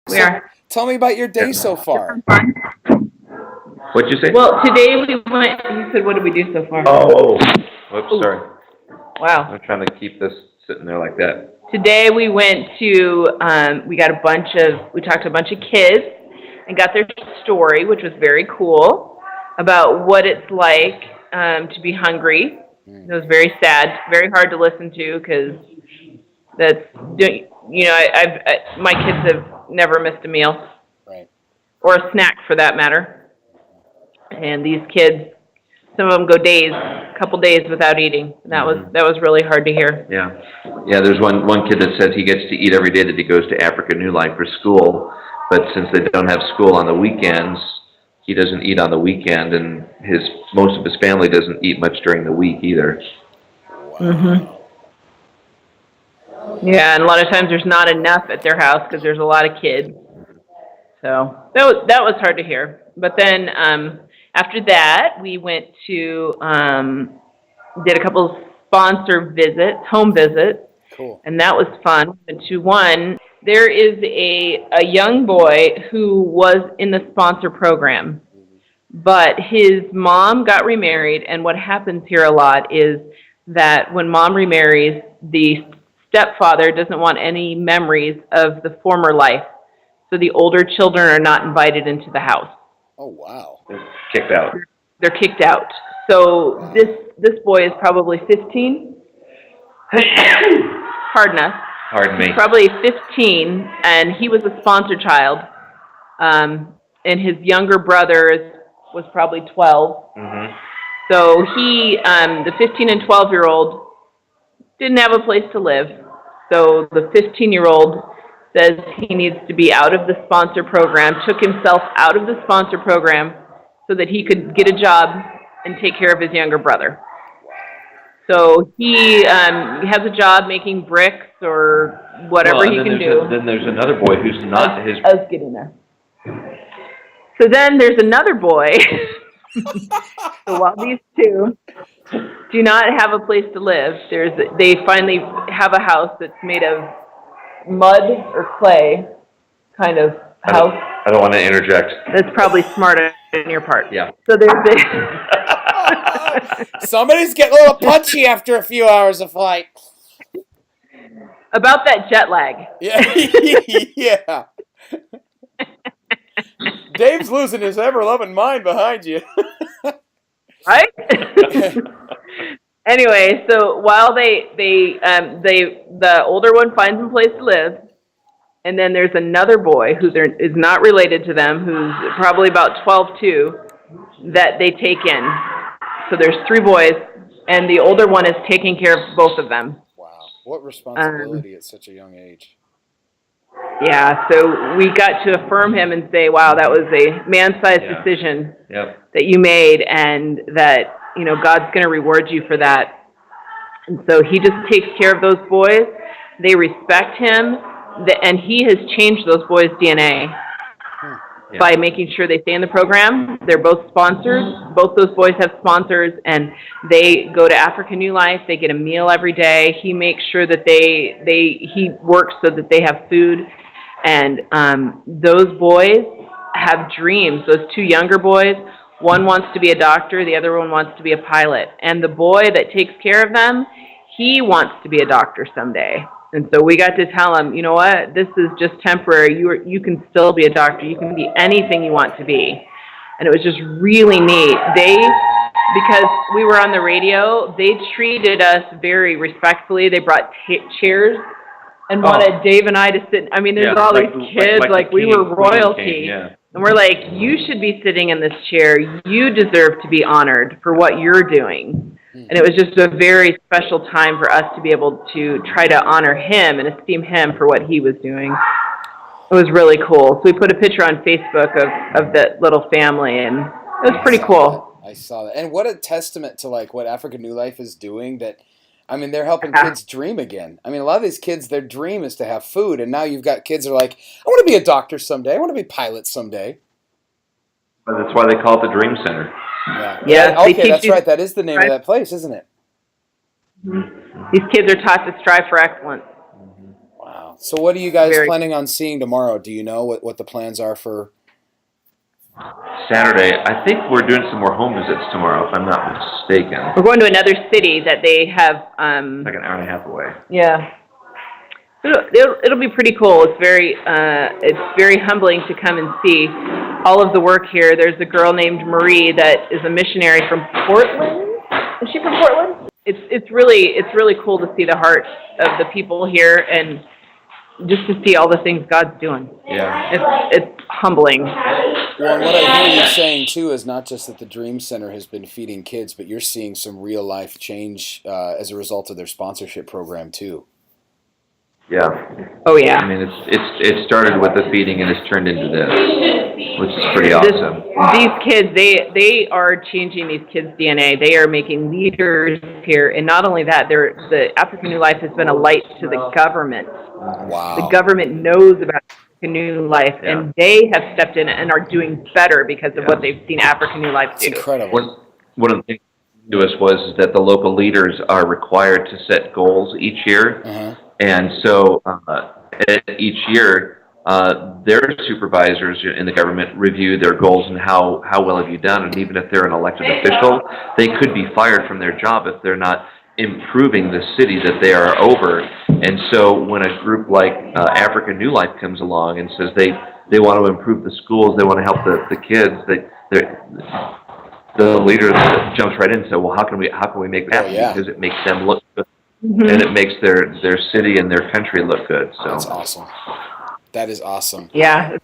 We are. Tell me about your day so far. What'd you say? Well, today we went. You said, what did we do so far? Oh, whoops, sorry. Wow. I'm trying to keep this sitting there like that. Today we went to. We got a bunch of. We talked to a bunch of kids and got their story, which was very cool, about what it's like to be hungry. It was very sad, very hard to listen to because that's, my kids have never missed a meal, right, or a snack for that matter. And these kids, some of them go days, a couple days without eating. That was really hard to hear. Yeah, yeah. There's one kid that says he gets to eat every day that he goes to Africa New Life for school, but since they don't have school on the weekends, he doesn't eat on the weekend, and most of his family doesn't eat much during the week either. Wow. Yeah, and a lot of times there's not enough at their house because there's a lot of kids. So that was hard to hear. But then after that, we went to did a couple sponsor visits, home visits. Cool. And that was fun. Went to one. There is a young boy who was in the sponsor program, but his mom got remarried, and what happens here a lot is that when mom remarries, the stepfather doesn't want any memories of the former life, so the older children are not invited into the house. Oh, wow. They're kicked out. They're kicked out. So this boy is probably 15. Pardon us. Pardon me. He's probably 15, and he was a sponsor child. And his younger brother was probably 12. Mm-hmm. So he, the 15 and 12-year-old, didn't have a place to live. So the 15-year-old says he needs to be out of the sponsor program, took himself out of the sponsor program so that he could get a job and take care of his younger brother. So he has a job making bricks or whatever he can do. Then there's another boy who's not his... I was getting there. So then there's another boy. So while these two do not have a place to live, they finally have a house that's made of mud or clay kind of house. I don't want to interject. That's probably smart on your part. Yeah. So there's Somebody's getting a little punchy after a few hours of flight. About that jet lag. Yeah. Yeah. Dave's losing his ever-loving mind behind you. Right? Anyway, so while the older one finds a place to live, and then there's another boy who is not related to them, who's probably about 12 too, that they take in. So there's 3 boys, and the older one is taking care of both of them. Wow, what responsibility at such a young age. Yeah, so we got to affirm him and say, wow, that was a man-sized decision that you made, and that, God's going to reward you for that. And so he just takes care of those boys. They respect him, and he has changed those boys' DNA by making sure they stay in the program. They're both sponsors. Both those boys have sponsors, and they go to Africa New Life. They get a meal every day. He makes sure that he works so that they have food. And those boys have dreams. Those 2 younger boys, one wants to be a doctor, the other one wants to be a pilot. And the boy that takes care of them, he wants to be a doctor someday. And so we got to tell him, you know what, this is just temporary. You can still be a doctor. You can be anything you want to be. And it was just really neat. Because we were on the radio, they treated us very respectfully. They brought chairs and wanted Dave and I to sit. I mean, there's all these kids, like we were royalty. And we're like, you should be sitting in this chair. You deserve to be honored for what you're doing. And it was just a very special time for us to be able to try to honor him and esteem him for what he was doing. It was really cool. So we put a picture on Facebook of that little family, and it was pretty cool. I saw that. And what a testament to what Africa New Life is doing, that they're helping kids dream again. A lot of these kids, their dream is to have food, and now you've got kids that are like, I want to be a doctor someday. I want to be a pilot someday. But that's why they call it the Dream Center. Yeah. Okay, that's right. That is the name of that place, isn't it? Mm-hmm. These kids are taught to strive for excellence. Wow. So what are you guys Very- planning on seeing tomorrow? Do you know what the plans are for? Saturday, I think we're doing some more home visits tomorrow, if I'm not mistaken. We're going to another city that they have, Like an hour and a half away. yeah. It'll be pretty cool. It's very humbling to come and see all of the work here. There's a girl named Marie that is a missionary from Portland. Is she from Portland? It's really cool to see the heart of the people here and just to see all the things God's doing. Yeah. It's humbling. Well, and what I hear you saying too is not just that the Dream Center has been feeding kids, but you're seeing some real life change as a result of their sponsorship program too. Yeah. Oh yeah. I mean, it started with the feeding and it's turned into this, which is pretty awesome. These kids, they are changing these kids' DNA. They are making leaders here, and not only that, the African New Life has been a light to the government. Wow. The government knows about African New Life, and they have stepped in and are doing better because of what they've seen African New Life do. It's incredible. One of the things to us was that the local leaders are required to set goals each year. Uh-huh. And so each year, their supervisors in the government review their goals and how well have you done. And even if they're an elected official, they could be fired from their job if they're not improving the city that they are over. And so when a group like African New Life comes along and says they want to improve the schools, they want to help the kids, the leader jumps right in and says, well, how can we make that happen? Because it makes them look good. Mm-hmm. And it makes their city and their country look good. So that's awesome. That is awesome. Yeah,